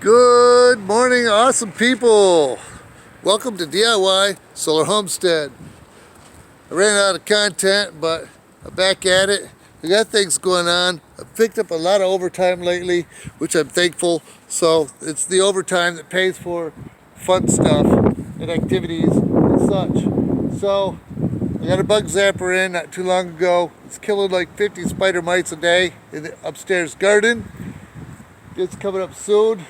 Good morning, awesome people. Welcome to DIY Solar Homestead. I ran out of content, but I'm back at it. We got things going on. I've picked up a lot of overtime lately, which I'm thankful. So it's the overtime that pays for fun stuff and activities and such. So I got a bug zapper in not too long ago. It's killing like 50 spider mites a day in the upstairs garden. It's coming up soon.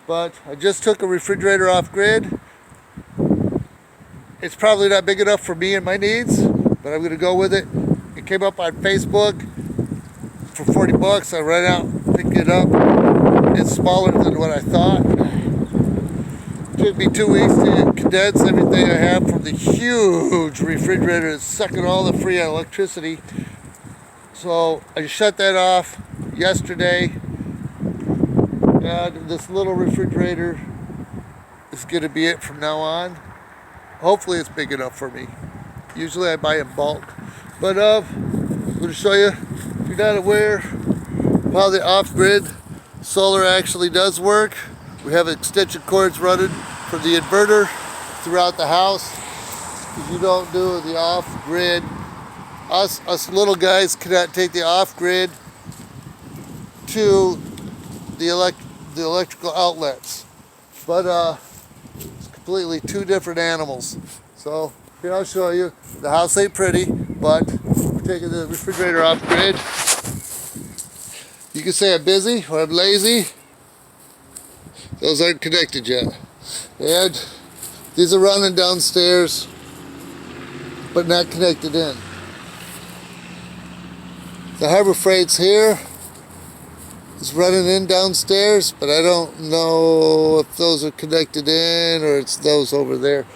But I just took a refrigerator off grid. It's probably not big enough for me and my needs, but I'm gonna go with it. It came up on Facebook for 40 bucks. I ran out, picked it up. It's smaller than what I thought. It took me 2 weeks to condense everything I have from the huge refrigerator that's sucking all the free electricity. So I shut that off yesterday. And this little refrigerator is going to be it from now on. Hopefully it's big enough for me. Usually I buy in bulk. But I'm going to show you, if you're not aware how the off-grid solar actually does work. We have extension cords running from the inverter throughout the house. If you don't do the off-grid, us little guys cannot take the off-grid to the electrical outlets, but it's completely two different animals. So here, I'll show you. The house ain't pretty, but we're taking the refrigerator off grid. You can say I'm busy or I'm lazy. Those aren't connected yet. And these are running downstairs, but not connected in. The Harbor Freight's here. It's running in downstairs, but I don't know if those are connected in or it's those over there.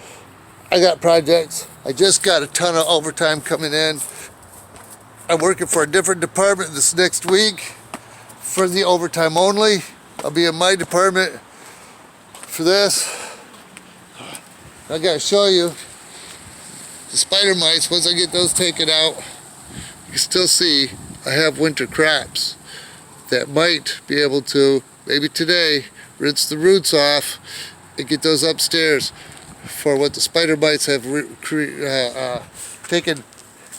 I got projects. I just got a ton of overtime coming in. I'm working for a different department this next week for the overtime only. I'll be in my department for this. I gotta show you the spider mites. Once I get those taken out, you can still see I have winter crops that might be able to, maybe today, rinse the roots off and get those upstairs for what the spider mites have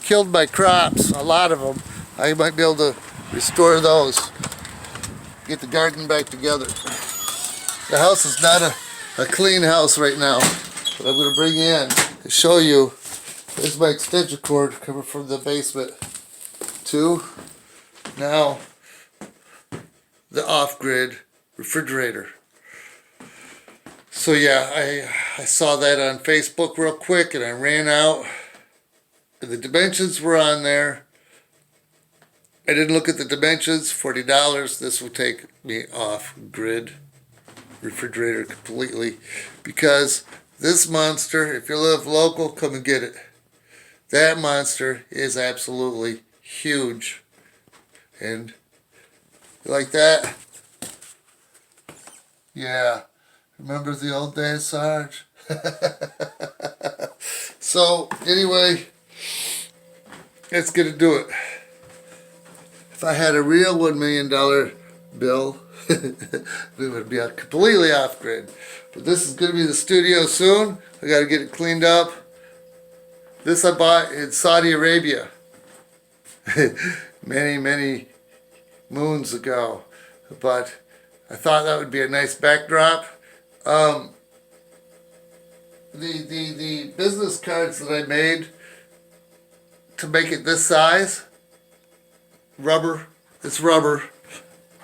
killed my crops, a lot of them. I might be able to restore those, get the garden back together. The house is not a clean house right now, but I'm going to bring you in to show you. There's my extension cord coming from the basement to now the off-grid refrigerator. So yeah, I saw that on Facebook real quick and I ran out. The dimensions were on there. I didn't look at the dimensions. $40. This will take me off-grid refrigerator completely, because this monster, if you live local, come and get it. That monster is absolutely huge. And like that? Yeah. Remember the old days, Sarge? So, anyway, that's going to do it. If I had a real $1 million bill, we would be completely off-grid. But this is going to be the studio soon. I got to get it cleaned up. This I bought in Saudi Arabia. many moons ago, but I thought that would be a nice backdrop. The business cards that I made to make it this size, rubber, it's rubber,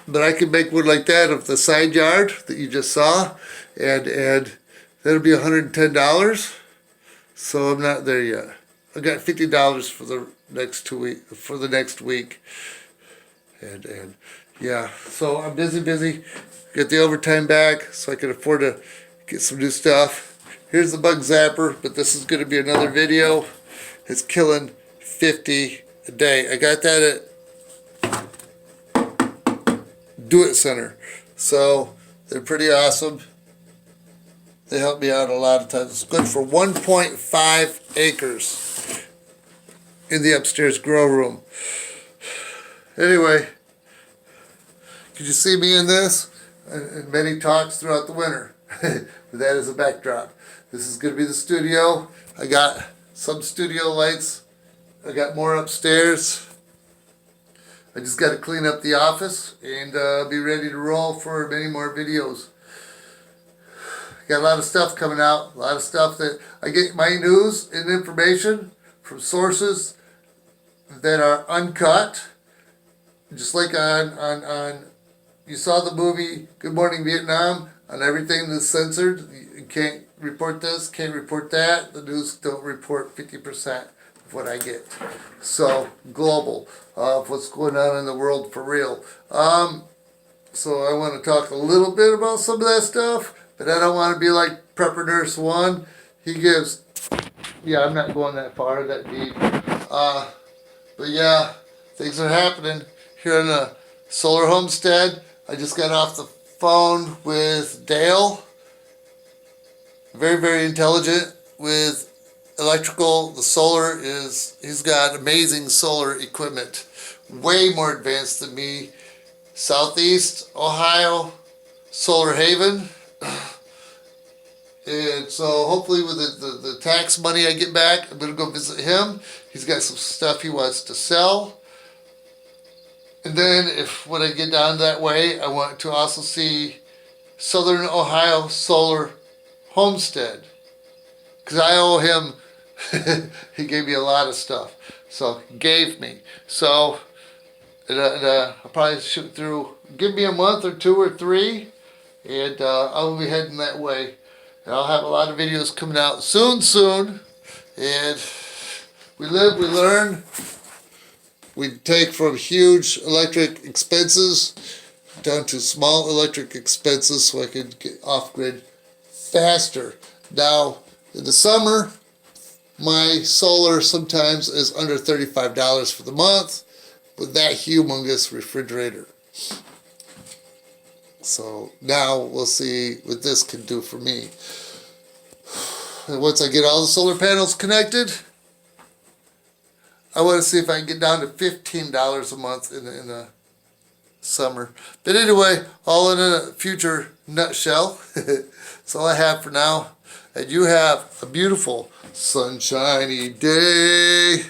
but I could make one like that of the side yard that you just saw, and that'll be $110. So I'm not there yet. I got $50 for the next week. And yeah, so I'm busy. Get the overtime back so I can afford to get some new stuff. Here's the bug zapper, but this is going to be another video. It's killing 50 a day. I got that at Do It Center. So they're pretty awesome. They help me out a lot of times. It's good for 1.5 acres in the upstairs grow room. Anyway, could you see me in this? and many talks throughout the winter. With that as a backdrop. This is going to be the studio. I got some studio lights. I got more upstairs. I just got to clean up the office and be ready to roll for many more videos. Got a lot of stuff coming out. A lot of stuff that I get my news and information from sources that are uncut. Just like on you saw the movie Good Morning Vietnam, on everything that's censored. You can't report this, can't report that. The news don't report 50% of what I get. So, global, of what's going on in the world for real. So I want to talk a little bit about some of that stuff, but I don't want to be like Prepper Nurse 1. He gives, yeah, I'm not going that far, that deep. But yeah, things are happening here in the solar homestead. I just got off the phone with Dale. Very, very intelligent with electrical. The solar is, he's got amazing solar equipment. Way more advanced than me. Southeast Ohio, Solar Haven. And so hopefully with the tax money I get back, I'm going to go visit him. He's got some stuff he wants to sell. And then when I get down that way, I want to also see Southern Ohio Solar Homestead. Because I owe him, he gave me a lot of stuff. So, gave me. So, I'll probably shoot through, give me a month or 2 or 3, and I'll be heading that way. And I'll have a lot of videos coming out soon. And we live, we learn. We take from huge electric expenses down to small electric expenses so I can get off-grid faster. Now, in the summer, my solar sometimes is under $35 for the month with that humongous refrigerator. So now we'll see what this can do for me. And once I get all the solar panels connected, I want to see if I can get down to $15 a month in the summer. But anyway, all in a future nutshell. That's all I have for now. And you have a beautiful sunshiny day.